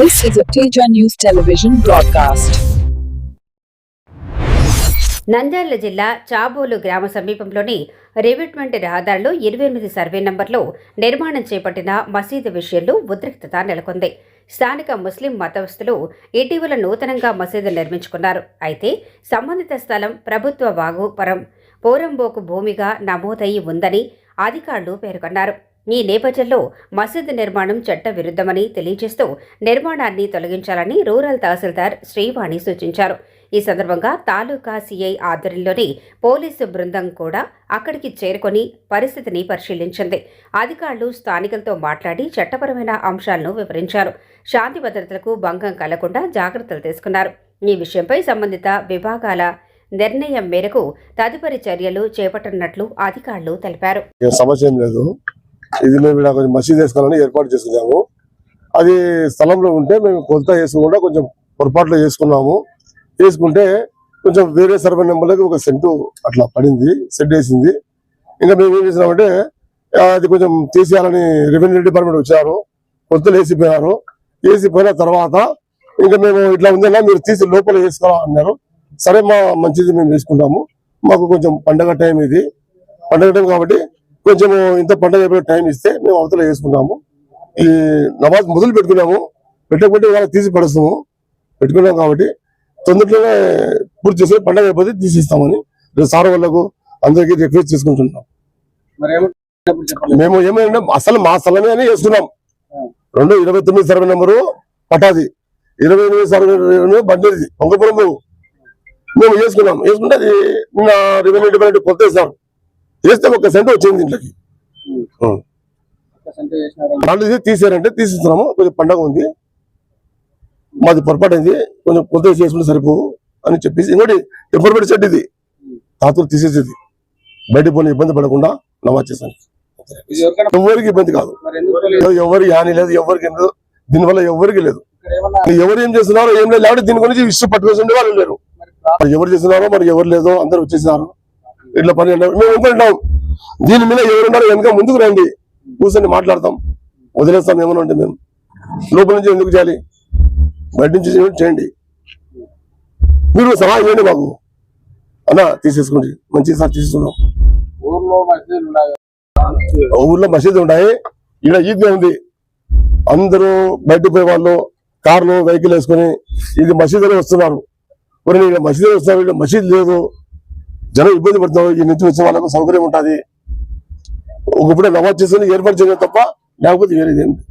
This is a Teja News Television broadcast. Nandyal జిల్లా చాబోలు గ్రామ సమీపంలోని రివిట్మెంట్ రహదారిలో 28 సర్వే నంబర్లో నిర్మాణం చేపట్టిన మసీదు విషయంలో ఉద్రిక్తత నెలకొంది. స్థానిక ముస్లిం మతస్థులు ఇటీవల నూతనంగా మసీదు నిర్మించుకున్నారు. అయితే సంబంధిత స్థలం ప్రభుత్వ వాగుపరం పోరంబోకు భూమిగా నమోదయ్యి ఉందని అధికారులు పేర్కొన్నారు. ఈ నేపథ్యంలో మసీదు నిర్మాణం చట్ట విరుద్ధమని తెలియజేస్తూ నిర్మాణాన్ని తొలగించాలని రూరల్ తహసీల్దార్ శ్రీవాణి సూచించారు. ఈ సందర్భంగా తాలూకా సీఐ ఆధ్వర్యంలోని పోలీసు బృందం కూడా అక్కడికి చేరుకొని పరిస్థితిని పరిశీలించింది. అధికారులు స్థానికులతో మాట్లాడి చట్టపరమైన అంశాలను వివరించారు. శాంతి భద్రతలకు భంగం కలగకుండా జాగ్రత్తలు తీసుకున్నారు. ఈ విషయంపై సంబంధిత విభాగాల నిర్ణయం మేరకు తదుపరి చర్యలు చేపట్టనున్నట్లు అధికారులు తెలిపారు. ఇది మేము ఇలా కొంచెం మసీదు వేసుకోవాలని ఏర్పాటు చేసుకున్నాము. అది స్థలంలో ఉంటే మేము కొలత వేసుకుండా కొంచెం పొరపాట్లు చేసుకున్నాము. వేసుకుంటే కొంచెం వేరే సర్వే నెంబర్లకి 1 సెంటు అట్లా పడింది, సెట్ వేసింది. ఇంకా మేము ఏం చేసినామంటే అది కొంచెం తీసేయాలని రెవెన్యూ డిపార్ట్మెంట్ వచ్చారు, కొలతలు వేసిపోయారు. వేసిపోయిన తర్వాత ఇంకా మేము ఇట్లా ఉందన్నా మీరు తీసి లోపల వేసుకోవాలన్నారు. సరే మంచిది మేము వేసుకుంటాము. మాకు కొంచెం పండగ టైం, ఇది పండగ టైం కాబట్టి కొంచెం ఇంత పండుగ అయిపోయిన టైం ఇస్తే మేము అవతల వేసుకున్నాము. ఈ నమాజ్ మొదలు పెట్టుకున్నాము, పెట్టకపోతే ఇవాళ తీసి పడుస్తాము. పెట్టుకున్నాం కాబట్టి తొందరలోనే పూర్తి చేసి పండుగ అయిపోతే తీసిస్తామని సార్ వాళ్ళకు అందరికీ రిక్వెస్ట్ చేసుకుంటున్నాం. మేము ఏమైనా అసలు మా స్థలమే అని వేసుకున్నాం. 29 సర్వే నెంబరు పటాది, 28 సర్వే బండేది పొంగపురం మేము వేసుకున్నాం. వేసుకుంటే అది నిన్న రెవెన్యూ డిపార్ట్మెంట్ కొత్త వేసాం. వేస్తే 1 సెంటు వచ్చింది ఇంట్లోకి. వాళ్ళు తీసారంటే తీసిస్తున్నాము. కొంచెం పండగ ఉంది, మాది పొరపాటు అయింది, కొంచెం కొత్త చేసుకుంటే సరిపో అని చెప్పేసి ఇంకోటి టెంపర్మెంట్ సెట్ ఇది తాతలు తీసేసేది బయటకు పోయిన ఇబ్బంది పడకుండా నమాజ్ చేశాను. ఎవరికి ఇబ్బంది కాదు, ఎవరికి హాని లేదు, ఎవరికి లేదు, దీనివల్ల ఎవరికి లేదు. ఎవరు ఏం చేస్తున్నారో ఏం లేదు లేకపోతే దీని గురించి ఇష్టం పట్టుకొచ్చి వాళ్ళు లేరు. ఎవరు చేస్తున్నారో మరి ఎవరు లేదో అందరు వచ్చేసినారు. ఇట్లా పని మేము అనుకుంటాం. దీని మీద ఎవరున్నారో వెనక ముందుకు రండి, కూర్చొని మాట్లాడతాం. వదిలేస్తాం ఏమన్నా ఉంటే మేము లోపల నుంచి ఎందుకు చేయాలి, బయట నుంచి చేయండి. మీరు సహాయం చేయండి మాకు అన్నా, తీసేసుకోండి. మంచి సార్ తీసుకున్నాం. ఊర్లో మసీదు ఉంటాయి, ఇక్కడ ఈద్గా ఉంది. అందరూ బయటకు పోయే వాళ్ళు కార్లు వెహికల్ వేసుకొని ఇది మసీదులో వస్తున్నారు. ఇక్కడ మసీదులో వస్తున్నారు, మసీదు లేదు, జనం ఇబ్బంది పడుతున్నారు. ఈ నుంచి వచ్చిన వాళ్ళకు సౌకర్యం ఉంటుంది. ఒకప్పుడే నమాజ్ చేసుకుని ఏర్పాటు చేయడం తప్ప లేకపోతే వేరేది ఏంటి.